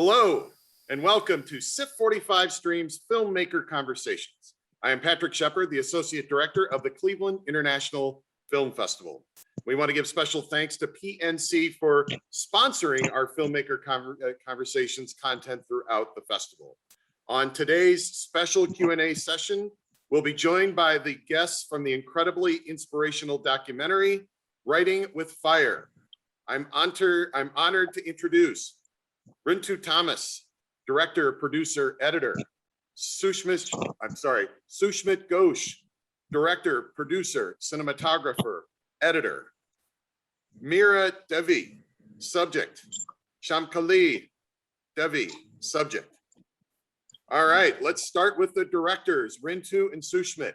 Hello, and welcome to SIF 45 Stream's Filmmaker Conversations. I am Patrick Shepard, the Associate Director of the Cleveland International Film Festival. We want to give special thanks to PNC for sponsoring our Filmmaker Conversations content throughout the festival. On today's special Q&A session, we'll be joined by the guests from the incredibly inspirational documentary, Writing with Fire. I'm honored to introduce Rintu Thomas, director, producer, editor. Sushmit Ghosh, director, producer, cinematographer, editor. Meera Devi, subject. Shamkali Devi, subject. All right, let's start with the directors, Rintu and Sushmit.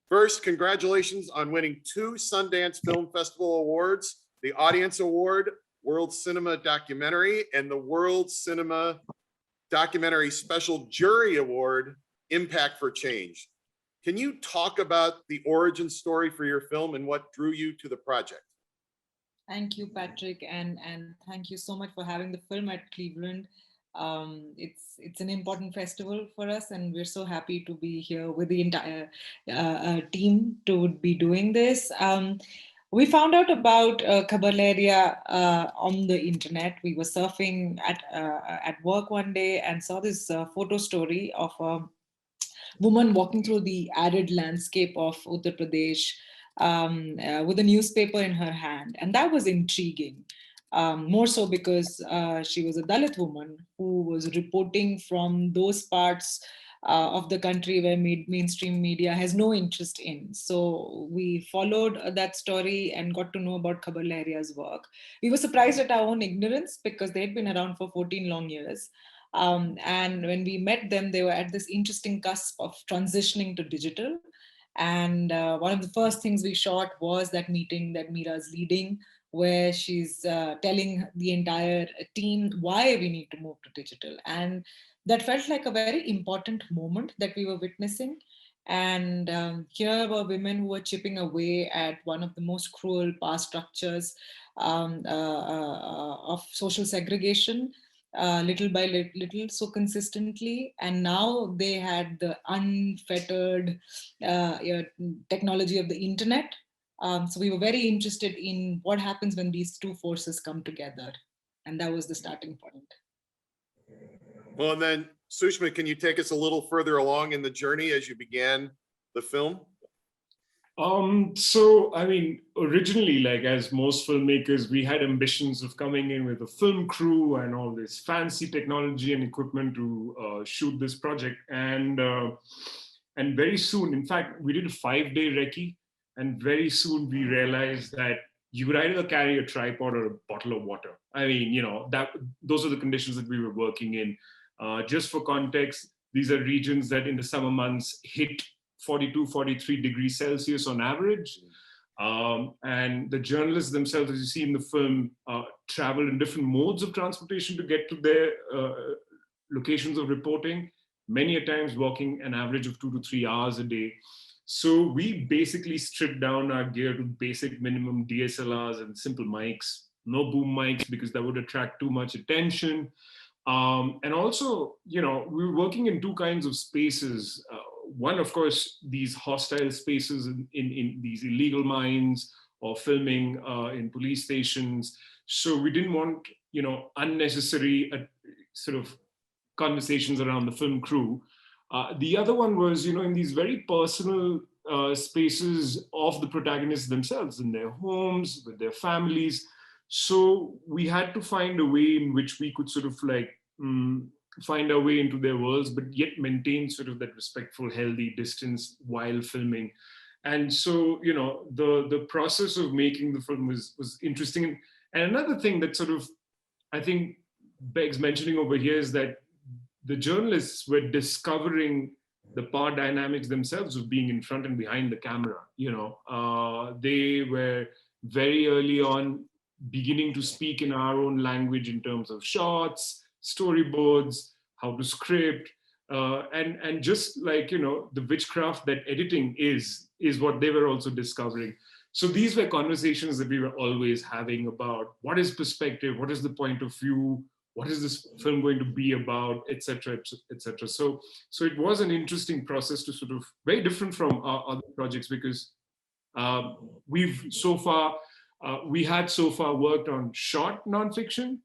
First, congratulations on winning 2 Sundance Film Festival awards, the Audience Award, World Cinema Documentary, and the World Cinema Documentary Special Jury Award, Impact for Change. Can you talk about the origin story for your film and what drew you to the project? Thank you, Patrick, and thank you so much for having the film at Cleveland. It's an important festival for us, and we're so happy to be here with the entire team to be doing this. We found out about Khabar on the internet. We were surfing at work one day and saw this photo story of a woman walking through the arid landscape of Uttar Pradesh with a newspaper in her hand. And that was intriguing, more so because she was a Dalit woman who was reporting from those parts of the country where mainstream media has no interest in. So we followed that story and got to know about Khabar Laharia's work. We were surprised at our own ignorance because they'd been around for 14 long years. And when we met them, they were at this interesting cusp of transitioning to digital. And one of the first things we shot was that meeting that Meera's leading, where she's telling the entire team why we need to move to digital. And that felt like a very important moment that we were witnessing. And here were women who were chipping away at one of the most cruel power structures of social segregation, little by little, so consistently. And now they had the unfettered technology of the internet. So we were very interested in what happens when these two forces come together. And that was the starting point. Well, and then Sushma, can you take us a little further along in the journey as you began the film? So, I mean, originally, like as most filmmakers, we had ambitions of coming in with a film crew and all this fancy technology and equipment to shoot this project. And very soon, in fact, we did a 5-day recce, and very soon we realized that you could either carry a tripod or a bottle of water. I mean, you know, those are the conditions that we were working in. Just for context, these are regions that in the summer months hit 42, 43 degrees Celsius on average. And the journalists themselves, as you see in the film, travel in different modes of transportation to get to their locations of reporting, many a times walking an average of 2 to 3 hours a day. So we basically stripped down our gear to basic minimum DSLRs and simple mics, no boom mics because that would attract too much attention. And also, you know, we were working in 2 kinds of spaces. One, of course, these hostile spaces in these illegal mines or filming in police stations. So we didn't want, you know, unnecessary sort of conversations around the film crew. The other one was, you know, in these very personal spaces of the protagonists themselves, in their homes, with their families. So we had to find a way in which we could sort of like find our way into their worlds, but yet maintain sort of that respectful, healthy distance while filming. And so, you know, the process of making the film was interesting. And another thing that sort of, I think, begs mentioning over here is that the journalists were discovering the power dynamics themselves of being in front and behind the camera. You know, they were very early on beginning to speak in our own language in terms of shots, storyboards, how to script, and just like, you know, the witchcraft that editing is what they were also discovering. So these were conversations that we were always having about what is perspective, what is the point of view, what is this film going to be about, etc., etc. So it was an interesting process to sort of, very different from our other projects, because we had so far worked on short nonfiction,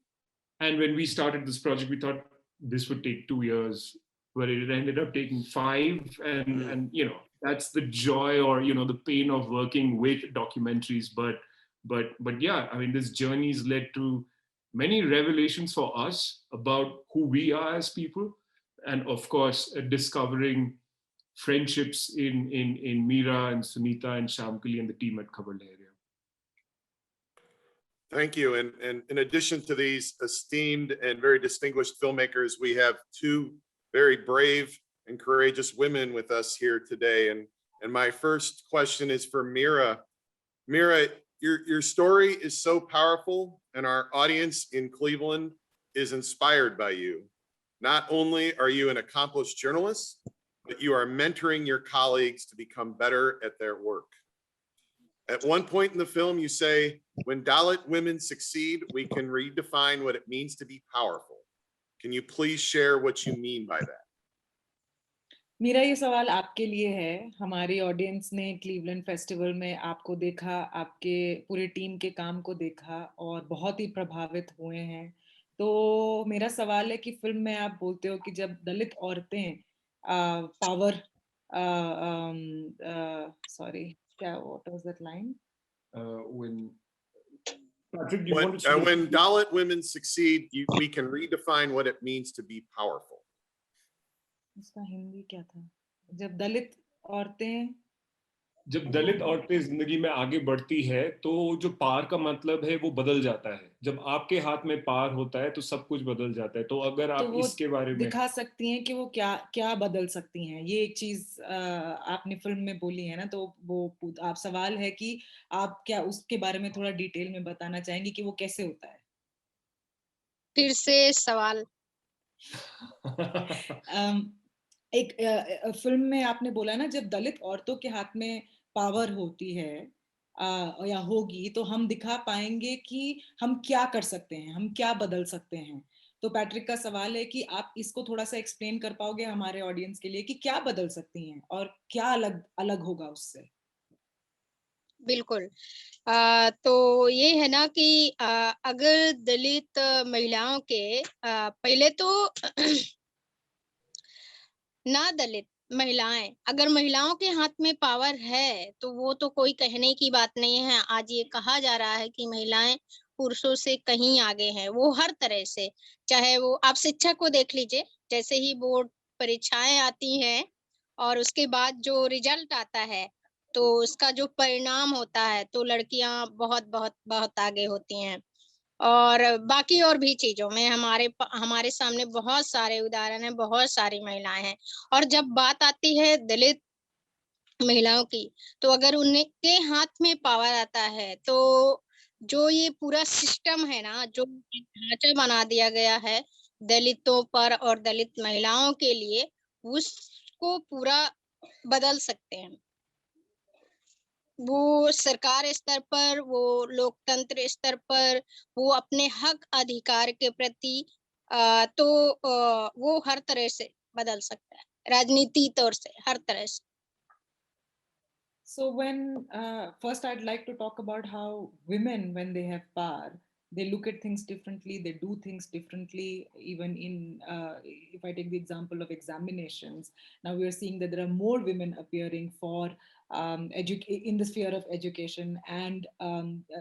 and when we started this project, we thought this would take 2 years, but it ended up taking 5, and that's the joy, or the pain of working with documentaries. But yeah, I mean, this journey's led to many revelations for us about who we are as people, and of course discovering friendships in Meera and Sunita and Shamkali and the team at Khabar Lahariya. Thank you. And in addition to these esteemed and very distinguished filmmakers, we have 2 very brave and courageous women with us here today. And my first question is for Meera. Meera, your story is so powerful, and our audience in Cleveland is inspired by you. Not only are you an accomplished journalist, but you are mentoring your colleagues to become better at their work. At one point in the film, you say, when Dalit women succeed, we can redefine what it means to be powerful. Can you please share what you mean by that? मेरा ये सवाल आपके लिए है। हमारी audience ने Cleveland festival में आपको देखा, आपके पूरी टीम के काम को देखा और बहुत ही प्रभावित हुए हैं। तो मेरा सवाल है कि फिल्म में आप बोलते हो कि जब दलित औरतें पावर सॉरी क्या what was that line When Patrick, do you want to when Dalit women succeed, we can redefine what it means to be powerful. इसका हिंदी क्या था? जब दलित औरतें जिंदगी में आगे बढ़ती है, तो जो पार का मतलब है वो बदल जाता है। जब आपके हाथ में पार होता है तो सब कुछ बदल जाता है। तो अगर आप इसके बारे में दिखा सकती हैं कि वो क्या बदल सकती हैं, ये एक चीज आपने फिल्म में बोली है ना, तो वो आप सवाल है कि आप क्या उसके बारे में थोड़ा डिटेल में बताना चाहेंगे कि वो कैसे होता है? फिर से सवाल। एक फिल्म में आपने बोला ना, जब दलित औरतों के हाथ में पावर होती है या होगी, तो हम दिखा पाएंगे कि हम क्या कर सकते हैं, हम क्या बदल सकते हैं। तो पैट्रिक का सवाल है कि आप इसको थोड़ा सा एक्सप्लेन कर पाओगे हमारे ऑडियंस के लिए कि क्या बदल सकती हैं और क्या अलग होगा उससे? बिल्कुल। तो ये है ना कि अगर दलित महिलाओं के पहले तो ना दलित महिलाएं, अगर महिलाओं के हाथ में पावर है तो वो तो कोई कहने की बात नहीं है। आज ये कहा जा रहा है कि महिलाएं पुरुषों से कहीं आगे हैं, वो हर तरह से। चाहे वो आप शिक्षा को देख लीजिए, जैसे ही बोर्ड परीक्षाएं आती हैं और उसके बाद जो रिजल्ट आता है, तो उसका जो परिणाम होता है, तो लड़कियां बहुत बहुत बहुत आगे होती हैं। और बाकी और भी चीजों में हमारे सामने बहुत सारे उदाहरण हैं, बहुत सारी महिलाएं हैं। और जब बात आती है दलित महिलाओं की, तो अगर उनके हाथ में पावर आता है, तो जो ये पूरा सिस्टम है ना, जो ढांचा बना दिया गया है दलितों पर और दलित महिलाओं के लिए, उसको पूरा बदल सकते हैं। वो सरकार स्तर पर, वो लोकतंत्र स्तर पर, वो अपने हक अधिकार के प्रति वो हर तरह से बदल सकता है, राजनीति तौर से हर तरह से। So when first I'd like to talk about how women, when they have power, they look at things differently, they do things differently. Even in if I take the example of examinations, now we are seeing that there are more women appearing for in the sphere of education, and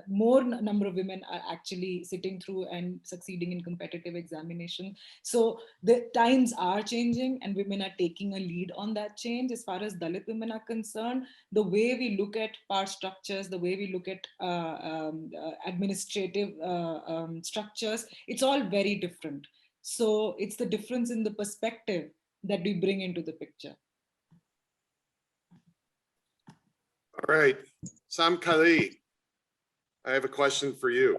more number of women are actually sitting through and succeeding in competitive examination. So the times are changing and women are taking a lead on that change. As far as Dalit women are concerned, the way we look at power structures, the way we look at administrative structures, it's all very different. So it's the difference in the perspective that we bring into the picture. All right, Shamkali, I have a question for you,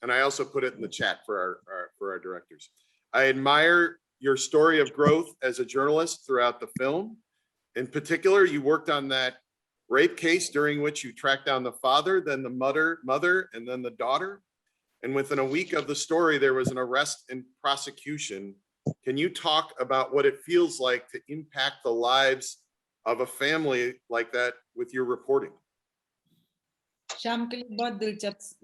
and I also put it in the chat for our directors. I admire your story of growth as a journalist throughout the film. In particular, you worked on that rape case during which you tracked down the father, then the mother, and then the daughter. and within a week of the story, there was an arrest and prosecution. Can you talk about what it feels like to impact the lives of a family like that with your reporting? शाम के लिए बहुत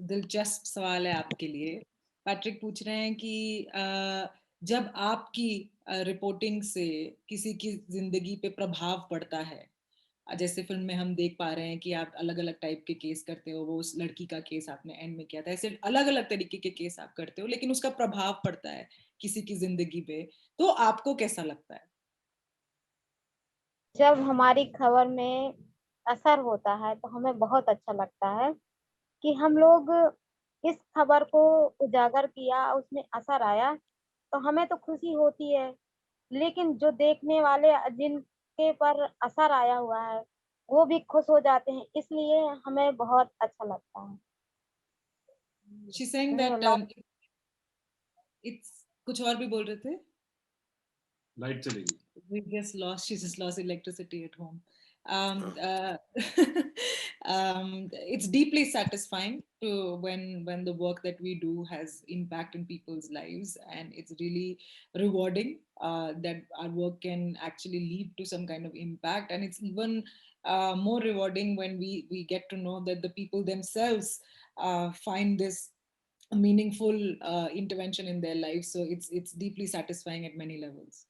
दिलचस्प सवाल है आपके लिए। Patrick पूछ रहे हैं कि जब आपकी रिपोर्टिंग से किसी की जिंदगी पे प्रभाव पड़ता है, जैसे फिल्म में हम देख पा रहे हैं कि आप अलग-अलग टाइप के केस करते हो, वो उस लड़की का केस आपने एंड में किया था, ऐसे अलग-अलग तरीके के केस आप करते हो, लेकिन उसका प्रभाव पड़ता है किसी की जिंदगी पे, तो आपको कैसा लगता है? जब हमारी खबर में असर होता है तो हमें बहुत अच्छा लगता है कि हम लोग इस खबर को उजागर किया, उसमें असर आया, तो हमें तो खुशी होती है। लेकिन जो देखने वाले जिनके पर असर आया हुआ है, वो भी खुश हो जाते हैं, इसलिए हमें बहुत अच्छा लगता है। She's saying that it's कुछ और भी बोल रहे थे? लाइट चलेगी। We she just lost electricity at home. It's deeply satisfying to when the work that we do has impact in people's lives, and it's really rewarding that our work can actually lead to some kind of impact. And it's even more rewarding when we get to know that the people themselves find this a meaningful intervention in their lives. So it's deeply satisfying at many levels.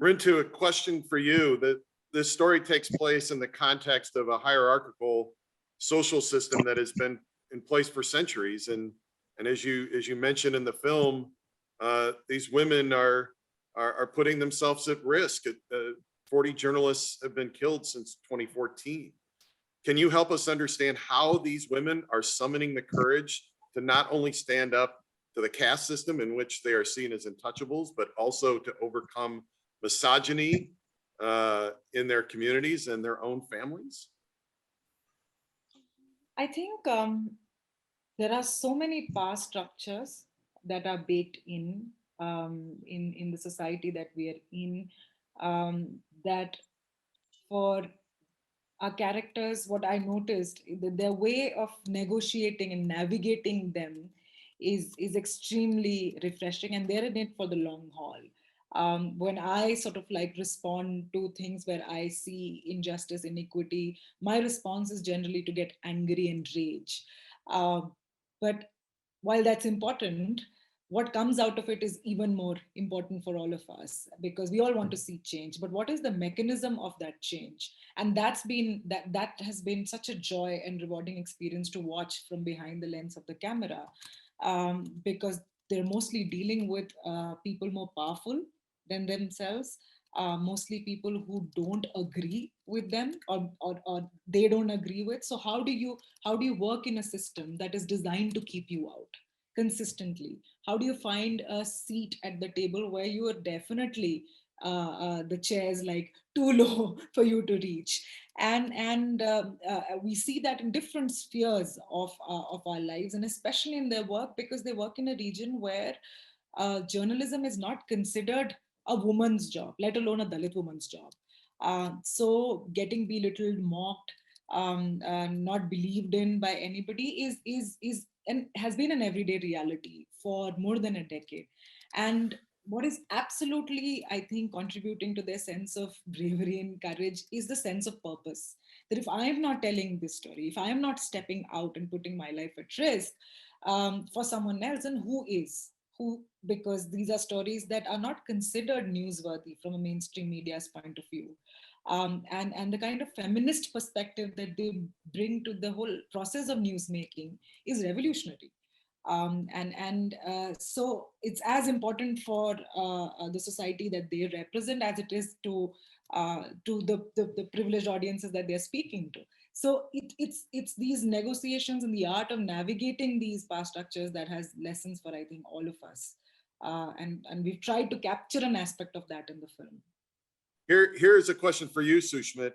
Rintu, a question for you. That this story takes place in the context of a hierarchical social system that has been in place for centuries, and as you mentioned in the film, these women are putting themselves at risk. 40 journalists have been killed since 2014. Can you help us understand how these women are summoning the courage to not only stand up to the caste system in which they are seen as untouchables, but also to overcome misogyny in their communities and their own families? I think there are so many power structures that are baked in the society that we are in, that for our characters, what I noticed, their way of negotiating and navigating them is extremely refreshing, and they're in it for the long haul. When I sort of like respond to things where I see injustice, inequity, my response is generally to get angry and rage. But while that's important, what comes out of it is even more important for all of us, because we all want to see change. But what is the mechanism of that change? And that has been such a joy and rewarding experience to watch from behind the lens of the camera, because they're mostly dealing with people more powerful than themselves, mostly people who don't agree with them, or they don't agree with. So how do you work in a system that is designed to keep you out consistently? How do you find a seat at the table where you are definitely the chairs like too low for you to reach? And we see that in different spheres of our lives, and especially in their work, because they work in a region where journalism is not considered a woman's job, let alone a Dalit woman's job. So getting belittled, mocked, not believed in by anybody is and has been an everyday reality for more than a decade. And what is absolutely, I think, contributing to their sense of bravery and courage is the sense of purpose. That if I am not telling this story, if I am not stepping out and putting my life at risk for someone else, and who is? Who? Because these are stories that are not considered newsworthy from a mainstream media's point of view. And the kind of feminist perspective that they bring to the whole process of newsmaking is revolutionary. So it's as important for the society that they represent as it is to the privileged audiences that they're speaking to. So it's these negotiations and the art of navigating these power structures that has lessons for, I think, all of us. And we've tried to capture an aspect of that in the film. Here's a question for you, Sushmit.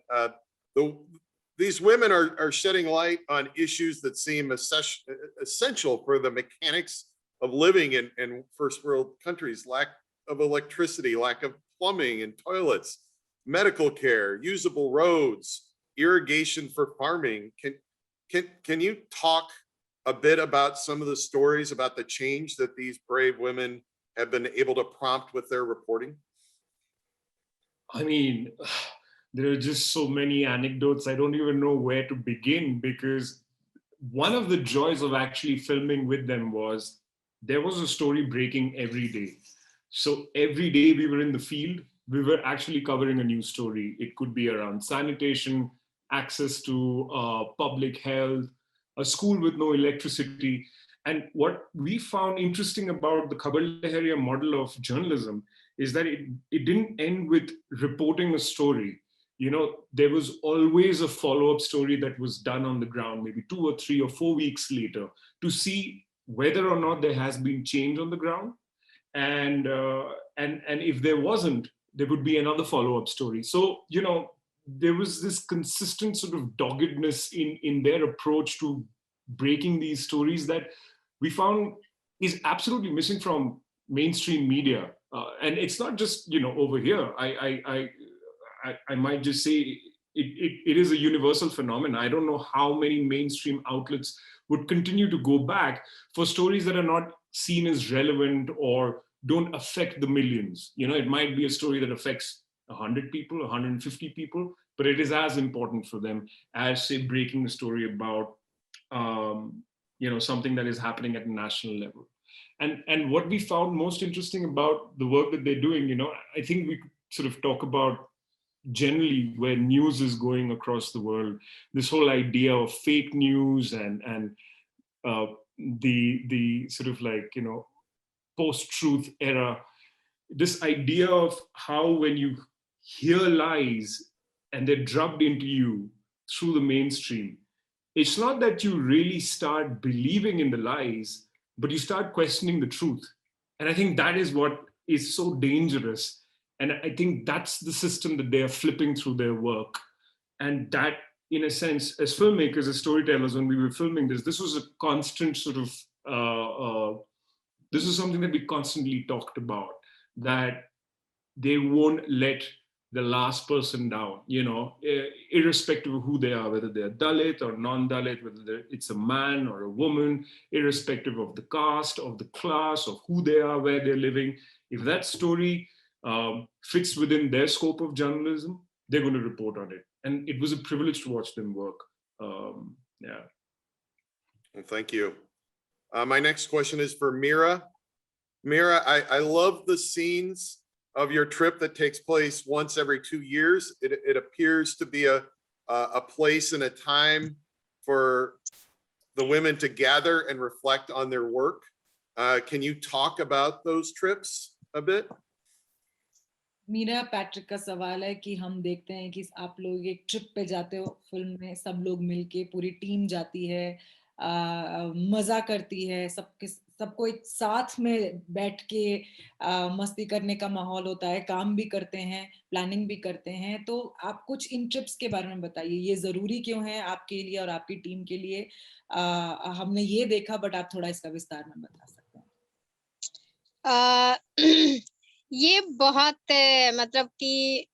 These women are shedding light on issues that seem essential for the mechanics of living in first world countries: lack of electricity, lack of plumbing and toilets, medical care, usable roads, irrigation for farming. Can you talk a bit about some of the stories about the change that these brave women have been able to prompt with their reporting? I mean, there are just so many anecdotes. I don't even know where to begin, because one of the joys of actually filming with them was there was a story breaking every day. So every day we were in the field, we were actually covering a new story. It could be around sanitation, access to public health, a school with no electricity. And what we found interesting about the Khabar Lahariya model of journalism is that it didn't end with reporting a story. You know, there was always a follow-up story that was done on the ground, maybe 2 or 3 or 4 weeks later, to see whether or not there has been change on the ground. And if there wasn't, there would be another follow-up story. So, you know, there was this consistent sort of doggedness in their approach to breaking these stories that we found is absolutely missing from mainstream media. And it's not just, you know, over here. I might just say it is a universal phenomenon. I don't know how many mainstream outlets would continue to go back for stories that are not seen as relevant or don't affect the millions. You know, it might be a story that affects 100 people, 150 people, but it is as important for them as, say, breaking a story about, you know, something that is happening at a national level. And what we found most interesting about the work that they're doing, you know, I think we sort of talk about generally where news is going across the world, this whole idea of fake news and the sort of like, you know, post-truth era, this idea of how when you hear lies and they're drubbed into you through the mainstream, it's not that you really start believing in the lies, but you start questioning the truth. And I think that is what is so dangerous. And I think that's the system that they are flipping through their work. And that, in a sense, as filmmakers, as storytellers, when we were filming this was a constant sort of, this is something that we constantly talked about, that they won't let the last person down, you know, irrespective of who they are, whether they're Dalit or non-Dalit, whether it's a man or a woman, irrespective of the caste, of the class, of who they are, where they're living. If that story fits within their scope of journalism, they're going to report on it. And it was a privilege to watch them work. Yeah. Well, thank you. My next question is for Mira. Mira, I love the scenes of your trip that takes place once every 2 years. It appears to be a place and a time for the women to gather and reflect on their work. Can you talk about those trips a bit? मेरा Patrick का सवाल है कि हम देखते हैं कि आप लोग एक ट्रिप पे जाते हो, फिल्म में सब लोग मिलके पूरी टीम जाती है, मजा करती है, सबको एक साथ में बैठ के मस्ती करने का माहौल होता है, काम भी करते हैं, प्लानिंग भी करते हैं। तो आप कुछ इन ट्रिप्स के बारे में बताइए, ये जरूरी क्यों है आपके लिए और आपकी टीम के लिए? हमने ये देखा, बट आप थोड़ा इसका विस्तार में बता सकते हैं? ये बहुत मतलब कि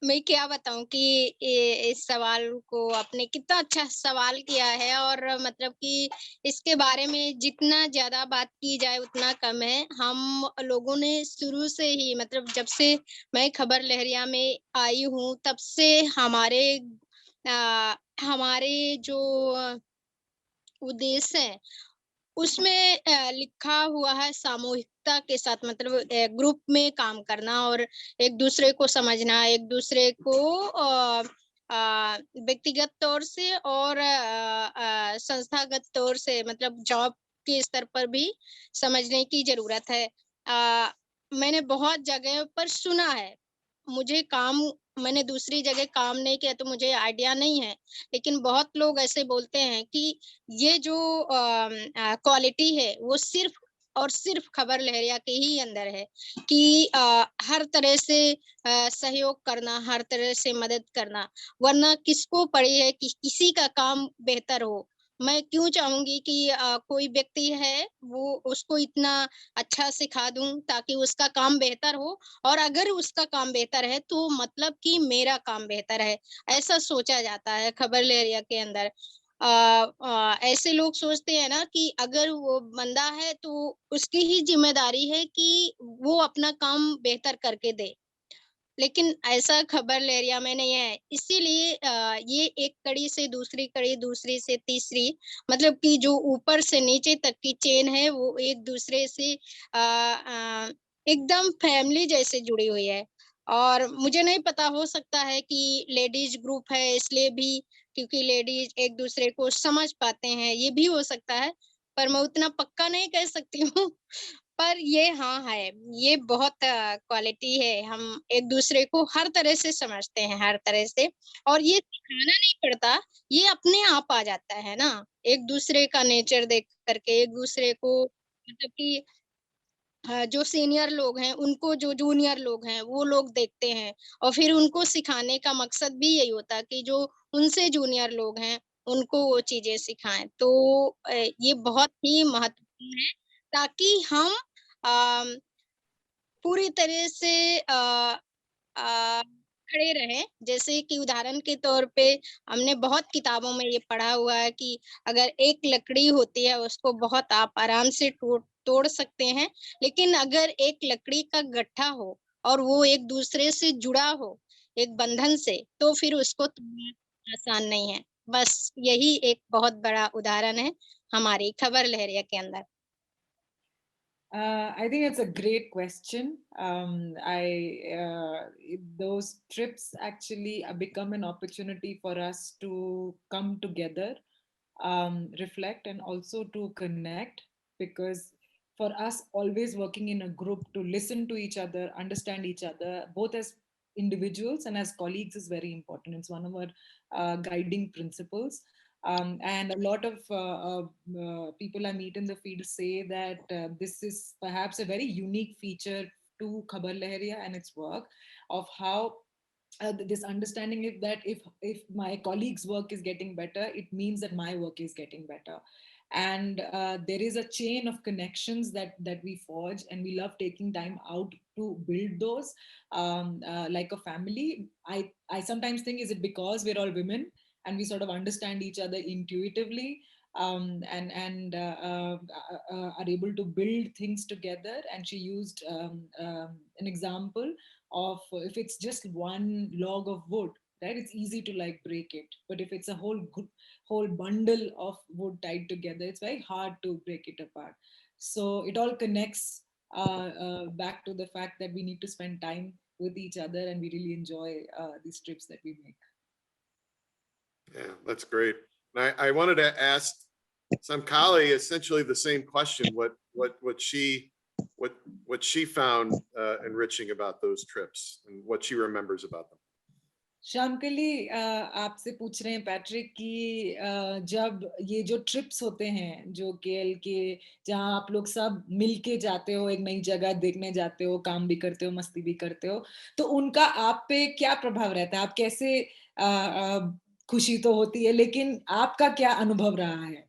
मैं क्या बताऊं कि इस सवाल को आपने कितना अच्छा सवाल किया है, और मतलब कि इसके बारे में जितना ज्यादा बात की जाए उतना कम है। हम लोगों ने शुरू से ही, मतलब जब से मैं खबर लहरिया में आई हूँ, तब से हमारे जो उद्देश्य है उसमें लिखा हुआ है सामूहिकता के साथ, मतलब ग्रुप में काम करना और एक दूसरे को समझना, एक दूसरे को व्यक्तिगत तौर से और संस्थागत तौर से, मतलब जॉब के स्तर पर भी समझने की जरूरत है। मैंने बहुत जगह पर सुना है, मैंने दूसरी जगह काम नहीं किया तो मुझे आइडिया नहीं है, लेकिन बहुत लोग ऐसे बोलते हैं कि ये जो क्वालिटी है वो सिर्फ और सिर्फ खबर लहरिया के ही अंदर है कि हर तरह से सहयोग करना, हर तरह से मदद करना, वरना किसको पड़ी है कि किसी का काम बेहतर हो। मैं क्यों चाहूंगी कि कोई व्यक्ति है वो उसको इतना अच्छा सिखा दूं ताकि उसका काम बेहतर हो, और अगर उसका काम बेहतर है तो मतलब कि मेरा काम बेहतर है, ऐसा सोचा जाता है खबर लहरिया के अंदर। ऐसे लोग सोचते हैं ना कि अगर वो बंदा है तो उसकी ही जिम्मेदारी है कि वो अपना काम बेहतर करके दे, लेकिन ऐसा खबर लहरिया में नहीं है। इसीलिए ये एक कड़ी से दूसरी कड़ी, दूसरी से तीसरी, मतलब कि जो ऊपर से नीचे तक की चेन है वो एक दूसरे से एकदम फैमिली जैसे जुड़ी हुई है। और मुझे नहीं पता, हो सकता है कि लेडीज ग्रुप है इसलिए भी, क्योंकि लेडीज एक दूसरे को समझ पाते हैं, ये भी हो सकता है, पर मैं उतना पक्का नहीं कह सकती हूँ। पर ये हाँ है, ये बहुत क्वालिटी है, हम एक दूसरे को हर तरह से समझते हैं, हर तरह से, और ये सिखाना नहीं पड़ता, ये अपने आप आ जाता है ना, एक दूसरे का नेचर देख करके, एक दूसरे को, मतलब कि जो सीनियर लोग हैं उनको जो जूनियर लोग हैं वो लोग देखते हैं, और फिर उनको सिखाने का मकसद भी यही होता है कि जो उनसे जूनियर लोग हैं उनको वो चीजें सिखाएं। तो ये बहुत ही महत्वपूर्ण है, ताकि हम अ, पूरी तरह से अ, खड़े रहें। जैसे कि उदाहरण के तौर पे हमने बहुत किताबों में ये पढ़ा हुआ है कि अगर एक लकड़ी होती है उसको बहुत आप आराम से तोड़ सकते हैं, लेकिन अगर एक लकड़ी का गट्ठा हो और वो एक दूसरे से जुड़ा हो एक बंधन से, तो फिर उसको तोड़ना आसान नहीं है। बस यही एक बहुत बड़ा उदाहरण है हमारी खबर लहरिया के अंदर। I think it's a great question. Those trips actually become an opportunity for us to come together, reflect, and also to connect. Because for us, always working in a group to listen to each other, understand each other, both as individuals and as colleagues, is very important. It's one of our guiding principles. And a lot of people I meet in the field say that this is perhaps a very unique feature to Khabar Lahariya and its work, of how this understanding is that if my colleague's work is getting better, it means that my work is getting better. And there is a chain of connections that we forge, and we love taking time out to build those, like a family. I sometimes think, is it because we're all women and we sort of understand each other intuitively, and are able to build things together? And she used an example of, if it's just one log of wood, right, it's easy to like break it, but if it's a whole bundle of wood tied together, it's very hard to break it apart. So it all connects back to the fact that we need to spend time with each other, and we really enjoy these trips that we make. Yeah, that's great. And I wanted to ask Samkali essentially the same question, what she found enriching about those trips and what she remembers about them. शामकली, आपसे पूछ रहे हैं Patrick कि जब ये जो trips होते हैं जो केएल के, जहाँ आप लोग सब मिलके जाते हो, एक नई जगह देखने जाते हो, काम भी करते हो, मस्ती भी करते हो, तो उनका आप पे क्या प्रभाव रहता है? आप कैसे, खुशी तो होती है, लेकिन आपका क्या अनुभव रहा है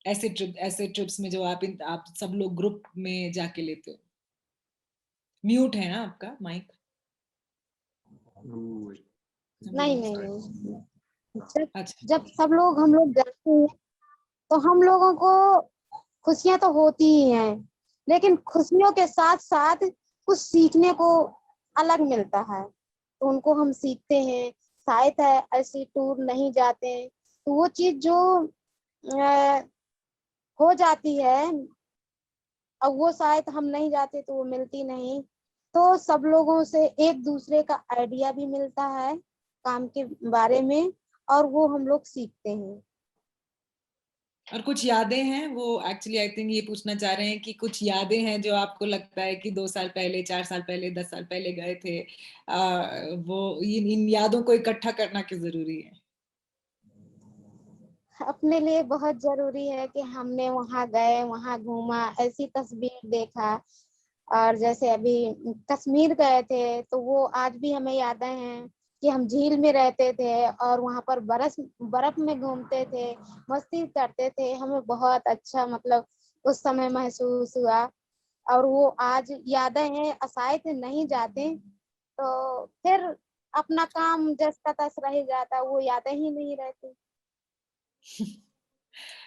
ऐसे ट्रिप्स में जो आप सब लोग ग्रुप में जाके लेते हो? म्यूट है ना आपका माइक? नहीं नहीं नहीं, जब अच्छा, जब सब लोग हम लोग जाते हैं तो हम लोगों को खुशियां तो होती ही हैं, लेकिन खुशियों के साथ साथ कुछ सीखने को अलग मिलता है, तो उनको हम सीखते हैं। शायद है ऐसी टूर नहीं जाते हैं तो वो चीज जो हो जाती है, अब वो शायद हम नहीं जाते तो वो मिलती नहीं। तो सब लोगों से एक दूसरे का आइडिया भी मिलता है काम के बारे में, और वो हम लोग सीखते हैं। और कुछ यादें हैं, वो एक्चुअली आई थिंक ये पूछना चाह रहे हैं कि कुछ यादें हैं जो आपको लगता है कि 2 साल पहले, 4 साल पहले, 10 साल पहले गए थे, वो इन यादों को इकट्ठा करना क्यों जरूरी है? अपने लिए बहुत जरूरी है कि हमने वहां गए, वहां घूमा, ऐसी तस्वीर देखा। और जैसे अभी कश्मीर गए थे तो वो आज भी हमें यादें हैं कि हम झील में रहते थे और वहाँ पर बर्फ में घूमते थे, मस्ती करते थे। हमें बहुत अच्छा मतलब उस समय महसूस हुआ और वो आज यादें हैं, शायद नहीं जाते तो फिर अपना काम जैसा तस रह जाता, वो यादें ही नहीं रहती।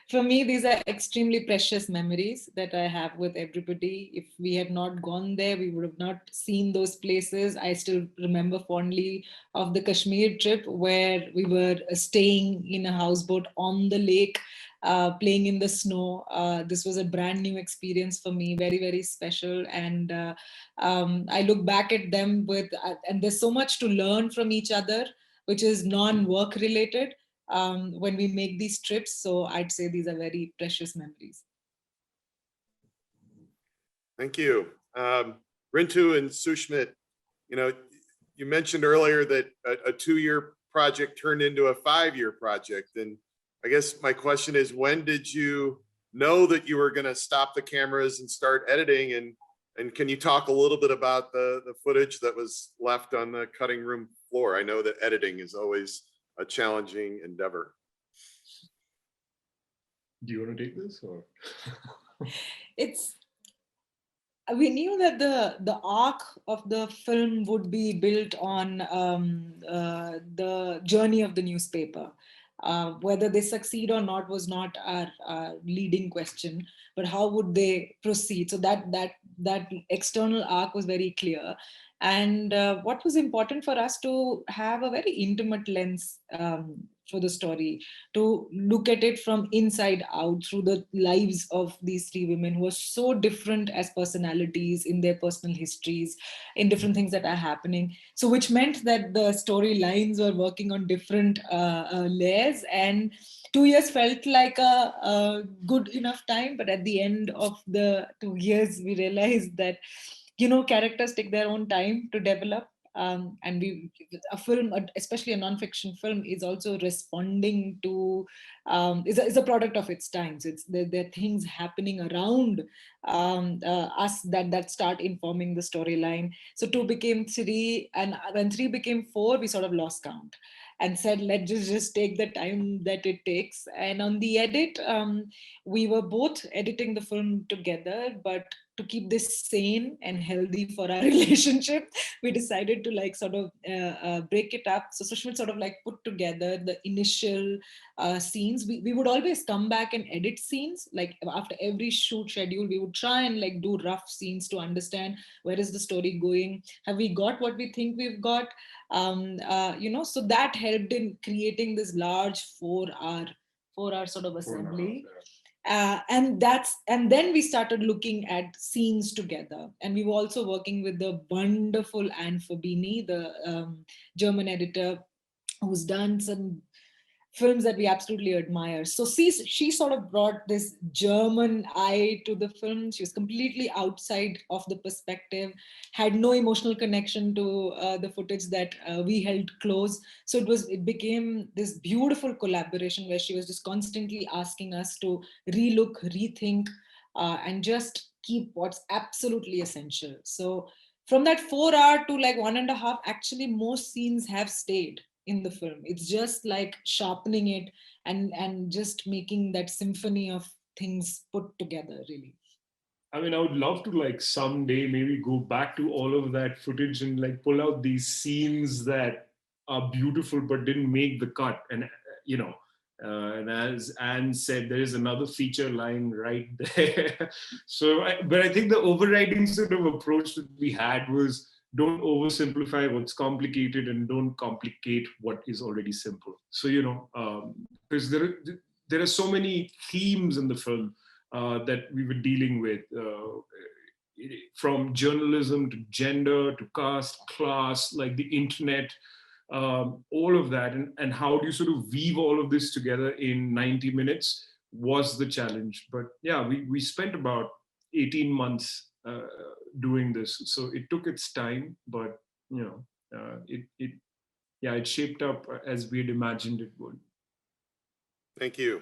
For me, these are extremely precious memories that I have with everybody. If we had not gone there, we would have not seen those places. I still remember fondly of the Kashmir trip where we were staying in a houseboat on the lake, playing in the snow. This was a brand new experience for me, very, very special. And I look back at them and there's so much to learn from each other, which is non-work related when we make these trips. So I'd say these are very precious memories. Thank you. Rintu and Sushmit, you mentioned earlier that a 2-year project turned into a 5-year project. And I guess my question is, when did you know that you were going to stop the cameras and start editing? And can you talk a little bit about the footage that was left on the cutting room floor? I know that editing is always a challenging endeavor. Do you want to take this or? We knew that the arc of the film would be built on the journey of the newspaper. Whether they succeed or not was not our leading question, but how would they proceed? So that external arc was very clear. And what was important for us to have a very intimate lens for the story, to look at it from inside out through the lives of these 3 women who are so different as personalities in their personal histories, in different things that are happening. So which meant that the storylines were working on different layers, and 2 years felt like a good enough time. But at the end of the 2 years, we realized that, characters take their own time to develop. And a film, especially a non-fiction film, is also responding to is a product of its times. It's there are things happening around us that start informing the storyline. So 2 became 3, and when 3 became 4, we sort of lost count and said, let's just take the time that it takes. And on the edit, we were both editing the film together, but to keep this sane and healthy for our relationship, we decided to sort of break it up. So Sushmit sort of put together the initial scenes. We would always come back and edit scenes. After every shoot schedule, we would try and do rough scenes to understand where is the story going. Have we got what we think we've got? So that helped in creating this large 4-hour sort of assembly. And then we started looking at scenes together, and we were also working with the wonderful Anne Fabini, the German editor, who's done some films that we absolutely admire. So she sort of brought this German eye to the film. She was completely outside of the perspective, had no emotional connection to the footage that we held close. So it became this beautiful collaboration where she was just constantly asking us to relook, rethink, and just keep what's absolutely essential. So from that 4-hour to 1.5, actually most scenes have stayed in the film. It's just sharpening it and just making that symphony of things put together, really. I mean, I would love to someday maybe go back to all of that footage and pull out these scenes that are beautiful but didn't make the cut. And and as Anne said, there is another feature line right there. But I think the overriding sort of approach that we had was, don't oversimplify what's complicated and don't complicate what is already simple. So, because there are so many themes in the film that we were dealing with, from journalism to gender to caste, class, the internet, all of that. And how do you sort of weave all of this together in 90 minutes was the challenge. But yeah, we spent about 18 months doing this. So it took its time, but it shaped up as we had imagined it would. Thank you.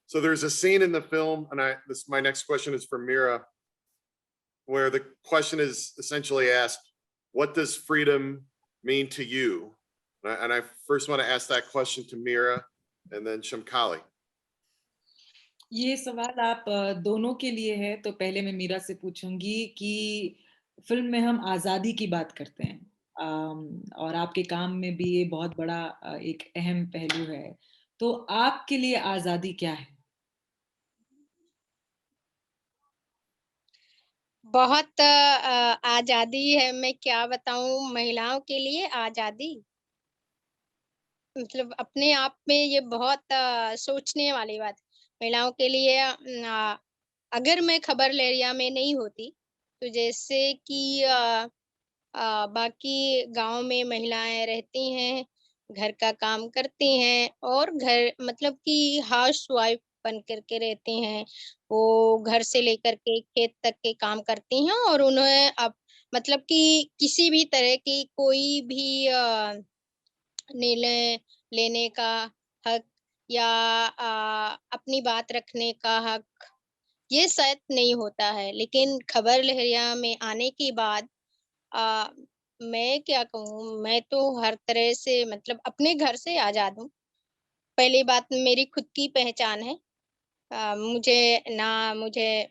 So there's a scene in the film, and my next question is for Mira, where the question is essentially asked, what does freedom mean to you? And I first want to ask that question to Mira and then Shamkali. ये सवाल आप दोनों के लिए है, तो पहले मैं मीरा से पूछूंगी कि फिल्म में हम आज़ादी की बात करते हैं, और आपके काम में भी ये बहुत बड़ा एक अहम पहलू है, तो आपके लिए आज़ादी क्या है? बहुत आजादी है, मैं क्या बताऊं महिलाओं के लिए आजादी, मतलब अपने आप में ये बहुत सोचने वाली बात। महिलाओं के लिए अगर मैं खबर लहरिया में नहीं होती, तो जैसे कि बाकी गांव में महिलाएं रहती हैं, घर का काम करती हैं और घर मतलब कि हाउस वाइफ बन करके रहती हैं। वो घर से लेकर के खेत तक के काम करती हैं और उन्हें अब मतलब कि किसी भी तरह की कोई भी निर्णय लेने का हक या अपनी बात रखने का हक ये शायद नहीं होता है। लेकिन खबर लहरिया में आने के बाद अ, मैं क्या कहूँ, मैं तो हर तरह से मतलब अपने घर से आज़ाद हूँ। पहली बात मेरी खुद की पहचान है। मुझे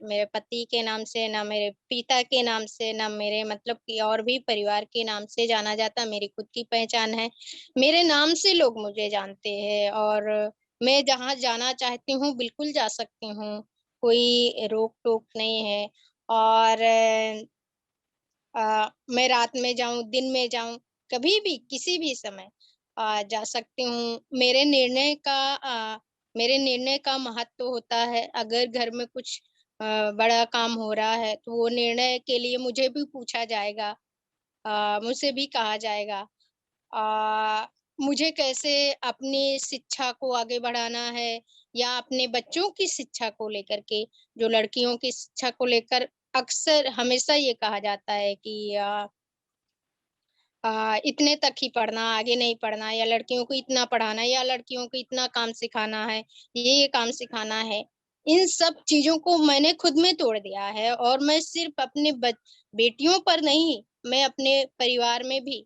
मेरे पति के नाम से, ना मेरे पिता के नाम से, ना मेरे मतलब कि और भी परिवार के नाम से जाना जाता। मेरी खुद की पहचान है। मेरे नाम से लोग मुझे जानते हैं और मैं जहाँ जाना चाहती हूँ बिल्कुल जा सकती हूँ। कोई रोक-टोक नहीं है और मैं रात में जाऊँ, दिन में जाऊँ, कभी भी, किसी भी समय जा सकती हूँ। मेरे निर्णय का महत्व होता है। अगर घर में कुछ बड़ा काम हो रहा है, तो वो निर्णय के लिए मुझे भी पूछा जाएगा। मुझसे भी कहा जाएगा। मुझे कैसे अपनी शिक्षा को आगे बढ़ाना है या अपने बच्चों की शिक्षा को लेकर के, जो लड़कियों की शिक्षा को लेकर अक्सर हमेशा ये कहा जाता है कि इतने तक ही पढ़ना, आगे नहीं पढ़ना या लड़कियों को इतना पढ़ाना या लड़कियों को इतना काम सिखाना है, ये काम सिखाना है। इन सब चीज़ों को मैंने खुद में तोड़ दिया है और मैं सिर्फ़ अपने बच बेटियों पर नहीं, मैं अपने परिवार में भी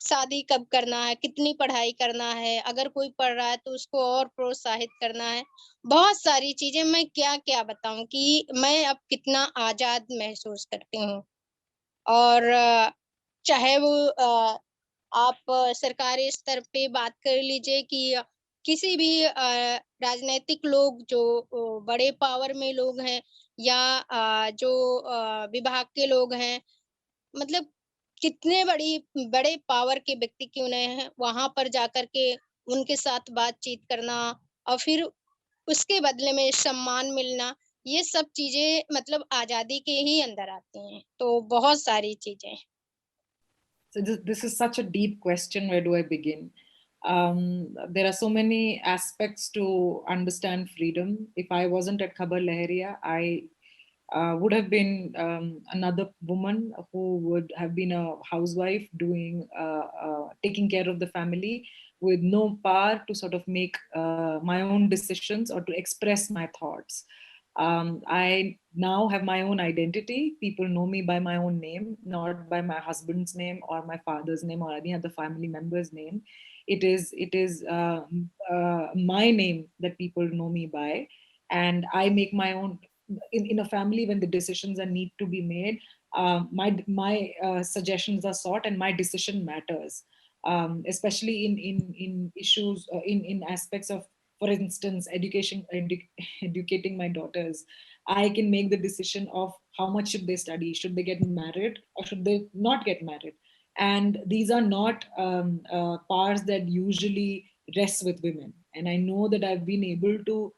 शादी कब करना है, कितनी पढ़ाई करना है, अगर कोई पढ़ रहा है तो उसको और प्रोत्साहित करना है। बहुत सारी चीज़ें मैं क्या-क्या बताऊँ कि मैं अब कितना आज़ाद महसूस करती हूँ। और चाहे वो आप सरकारी स्तर पे बात कर लीजिए कि किसी भी राजनैतिक लोग जो बड़े पावर में लोग हैं या जो विभाग के लोग हैं, मतलब कितने बड़े पावर के व्यक्ति क्यों नहीं हैं, वहाँ पर जाकर के उनके साथ बातचीत करना और फिर उसके बदले में सम्मान मिलना, ये सब चीज़ें मतलब आज़ादी के ही अंदर आती हैं। तो बहुत सारी चीज़ें। So this is such a deep question. Where do I begin? There are so many aspects to understand freedom. If I wasn't at Khabar Lahariya, I would have been another woman who would have been a housewife doing taking care of the family with no power to sort of make my own decisions or to express my thoughts. I now have my own identity. People know me by my own name, not by my husband's name or my father's name or any other family member's name. It is my name that people know me by, and I make my own. In a family, when the decisions are need to be made, my suggestions are sought, and my decision matters. Especially in issues in aspects of, for instance, educating my daughters. I can make the decision of how much should they study, should they get married or should they not get married. And these are not powers that usually rest with women, and I know that I've been able to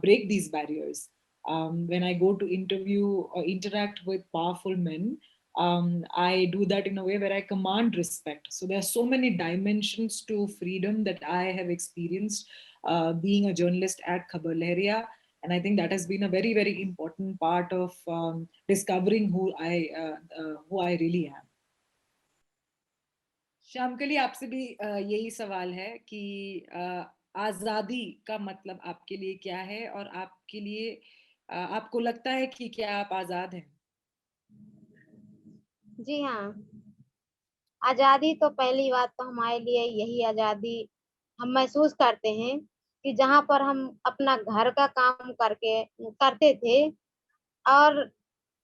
break these barriers. When I go to interview or interact with powerful men, I do that in a way where I command respect. So there are so many dimensions to freedom that I have experienced being a journalist at Khabar Lahariya. And I think that has been a very, very important part of discovering who I really am. Shyam के लिए आपसे भी यही सवाल है कि आज़ादी का मतलब आपके लिए क्या है, और आपके लिए आपको लगता है कि क्या आप आज़ाद हैं? जी हाँ, आजादी तो पहली बात तो हमारे लिए यही आजादी हम महसूस करते हैं कि जहाँ पर हम अपना घर का काम करके करते थे और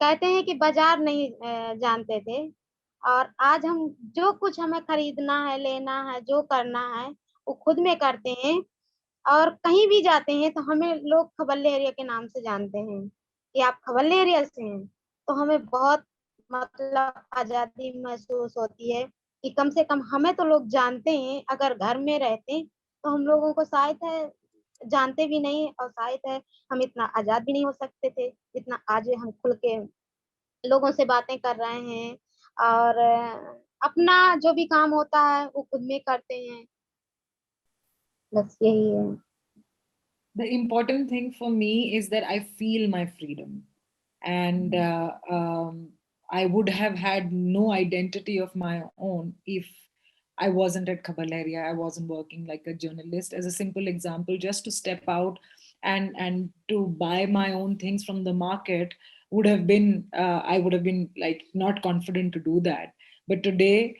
कहते हैं कि बाजार नहीं जानते थे, और आज हम जो कुछ हमें खरीदना है, लेना है, जो करना है वो खुद में करते हैं। और कहीं भी जाते हैं तो हमें लोग खबल्ले एरिया के नाम से जानते हैं कि आप खबल्ले एरिया से हैं। तो हमें बहुत मतलब आजादी महसूस होती है कि कम से कम हमें तो लोग जानते हैं। अगर घर में रहते तो हम लोगों को शायद है जानते भी नहीं, और शायद है हम इतना आजाद भी नहीं हो सकते थे जितना आज हम खुल के लोगों से बातें कर रहे हैं। और अपना जो भी काम होता है वो खुद में करते हैं। बस यही है। The important thing for me is that I feel my freedom. And I would have had no identity of my own if I wasn't at Kabaleria. I wasn't working like a journalist. As a simple example, just to step out and to buy my own things from the market would have been I would have been like not confident to do that. But today,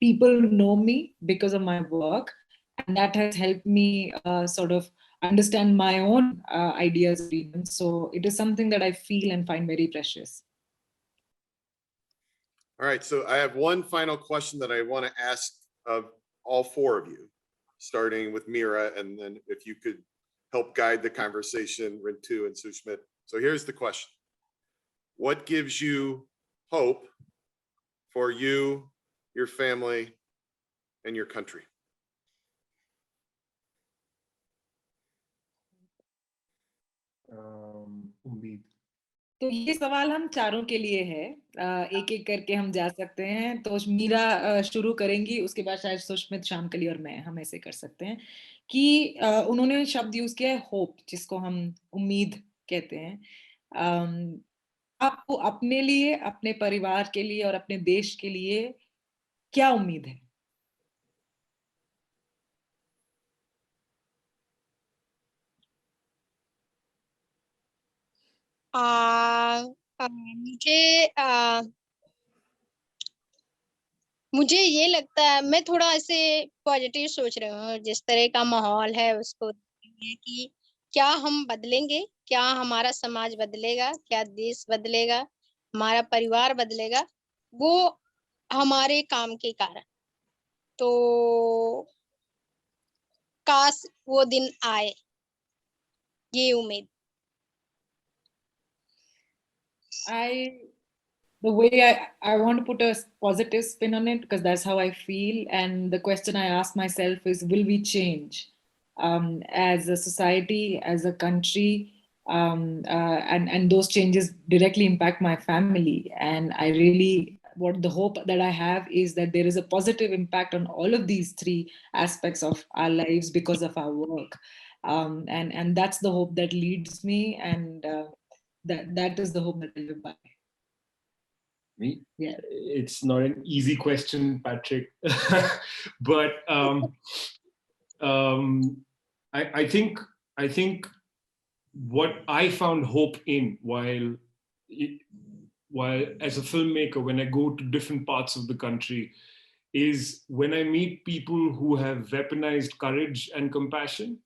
people know me because of my work, and that has helped me sort of understand my own ideas and opinions. So it is something that I feel and find very precious. All right, so I have one final question that I want to ask of all four of you, starting with Mira, and then if you could help guide the conversation, Rintu and Sushmit. So here's the question. What gives you hope for you, your family, and your country? उम्मीद। तो ये सवाल हम चारों के लिए है। एक एक करके हम जा सकते हैं। तो मीरा शुरू करेंगी, उसके बाद शायद सुष्मित, शामकली और मैं, हम ऐसे कर सकते हैं कि उन्होंने शब्द यूज किया है होप, जिसको हम उम्मीद कहते हैं। आपको अपने लिए, अपने परिवार के लिए और अपने देश के लिए क्या उम्मीद है? मुझे ये लगता है, मैं थोड़ा ऐसे पॉजिटिव सोच रही हूँ। जिस तरह का माहौल है उसको देखेंगे कि क्या हम बदलेंगे, क्या हमारा समाज बदलेगा, क्या देश बदलेगा, हमारा परिवार बदलेगा, वो हमारे काम के कारण। तो काश वो दिन आए, ये उम्मीद। The way I want to put a positive spin on it, because that's how I feel. And the question I ask myself is, will we change as a society, as a country? And those changes directly impact my family. And I really, what the hope that I have is that there is a positive impact on all of these three aspects of our lives because of our work. And that's the hope that leads me. And that is the hope that I live by. Me? Yeah. It's not an easy question, Patrick. But I think what I found hope in while as a filmmaker, when I go to different parts of the country, is when I meet people who have weaponized courage and compassion.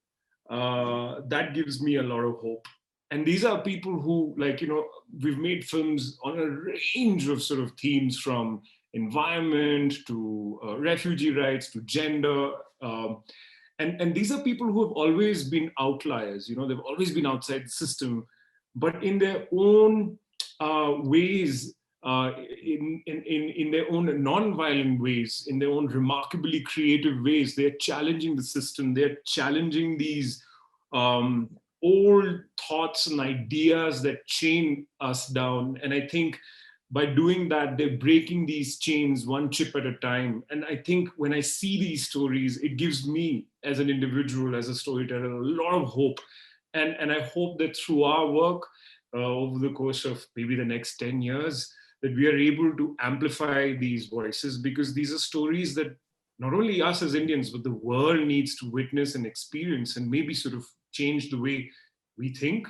That gives me a lot of hope. And these are people who, like, we've made films on a range of sort of themes, from environment to refugee rights to gender. And these are people who have always been outliers, they've always been outside the system, but in their own ways, in their own non-violent ways, in their own remarkably creative ways, they're challenging the system, they're challenging these old thoughts and ideas that chain us down. And I think by doing that, they're breaking these chains one chip at a time. And I think when I see these stories, it gives me as an individual, as a storyteller, a lot of hope. And I hope that through our work over the course of maybe the next 10 years, that we are able to amplify these voices, because these are stories that not only us as Indians, but the world needs to witness and experience, and maybe sort of change the way we think,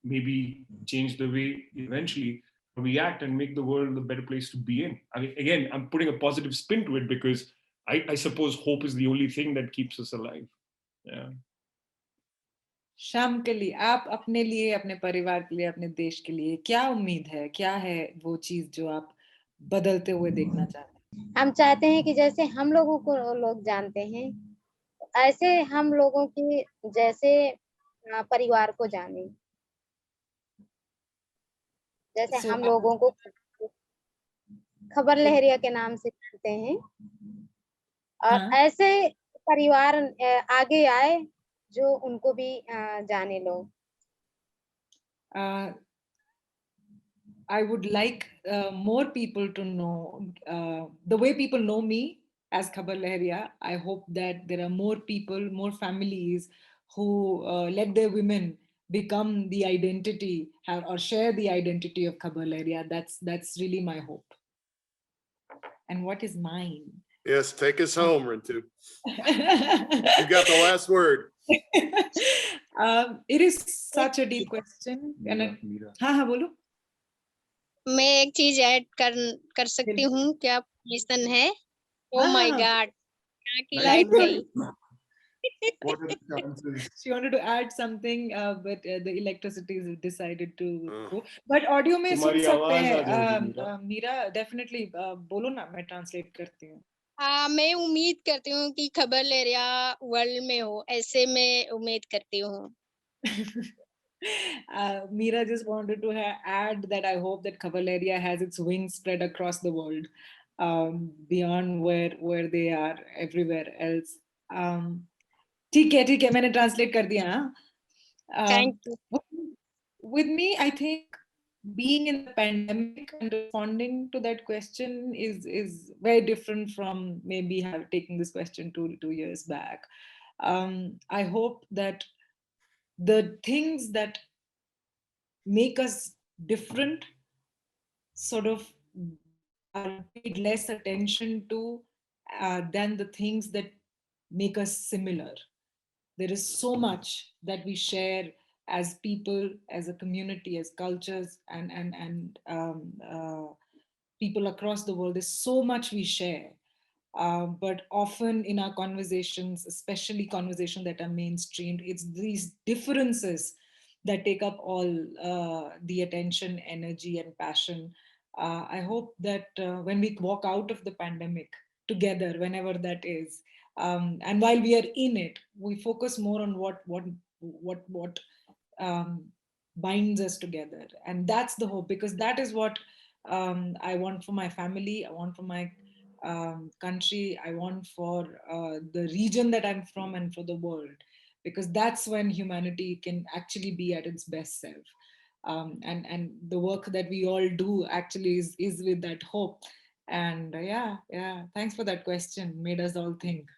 maybe change the way eventually we act and make the world a better place to be in. I mean, again, I'm putting a positive spin to it because I suppose hope is the only thing that keeps us alive. Yeah. शाम के लिए आप अपने लिए, अपने परिवार के लिए, अपने देश के लिए क्या उम्मीद है, क्या है वो चीज जो आप बदलते हुए देखना चाहते हैं? हम चाहते हैं कि जैसे हम लोगों को लोग जानते हैं, ऐसे हम लोगों की जैसे परिवार को जाने, जैसे So, हम लोगों को खबर लहरिया के नाम से जानते हैं, और हाँ, ऐसे परिवार आगे आए जो उनको भी जाने लोग. I would like more people to know the way people know me as Khabar Lahariya. I hope that there are more people, more families who let their women become the identity or share the identity of Khabar Lahariya. That's really my hope. And what is mine? Yes, take us home, Rintu. You got the last word. It is such a deep question. हाँ हाँ बोलो. मैं एक चीज add कर सकती हूँ, क्या परमिशन है? ओ हाँ, माय हाँ. गॉड, यहाँ की Nice. लाइट गई. What are the chances? She wanted to add something, but the electricity has decided to Oh. go. But audio में सुन तुम्हारी सकते आवाज आ हैं. जाएगी, मीरा. मीरा, definitely बोलो ना, मैं translate करती हूँ. मैं उम्मीद करती हूँ कि खबर लहरिया वर्ल्ड में हो, ऐसे मैं उम्मीद करती हूँ. Meera just wanted to add that I hope that Khabar Lahariya has its wings spread across the world, beyond where they are everywhere else. ठीक है, मैंने translate कर दिया ना. Thank you. With me, I think being in the pandemic and responding to that question is very different from maybe taking this question two years back. I hope that the things that make us different sort of are paid less attention to than the things that make us similar. There is so much that we share as people, as a community, as cultures, and people across the world. There's so much we share. But often in our conversations, especially conversations that are mainstreamed, it's these differences that take up all the attention, energy, and passion. I hope that when we walk out of the pandemic together, whenever that is, and while we are in it, we focus more on what binds us together, and that's the hope, because that is what I want for my family. I want for my country. I want for the region that I'm from and for the world, because that's when humanity can actually be at its best self. And the work that we all do actually is with that hope. And yeah, thanks for that question. Made us all think.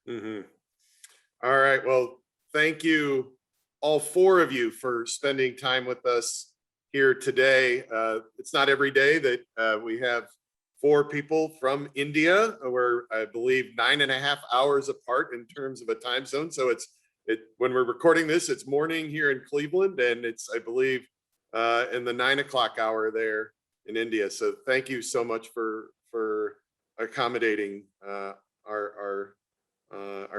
Mhm. All right. Well, thank you, all four of you, for spending time with us here today. It's not every day that we have four people from India. We're, I believe, 9.5 hours apart in terms of a time zone. So when we're recording this, it's morning here in Cleveland, and it's, I believe, in the 9 o'clock hour there in India. So thank you so much for accommodating our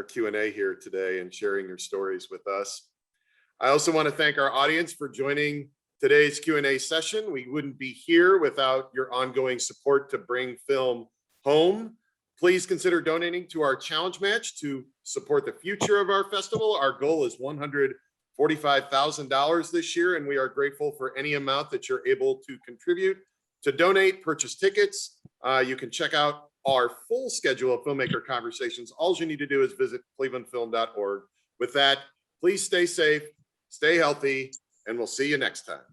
Q&A here today and sharing your stories with us. I also want to thank our audience for joining today's Q&A session. We wouldn't be here without your ongoing support to bring film home. Please consider donating to our challenge match to support the future of our festival. Our goal is $145,000 this year, and we are grateful for any amount that you're able to contribute. To donate, purchase tickets, you can check out our full schedule of filmmaker conversations. All you need to do is visit clevelandfilm.org. With that, please stay safe, stay healthy, and we'll see you next time.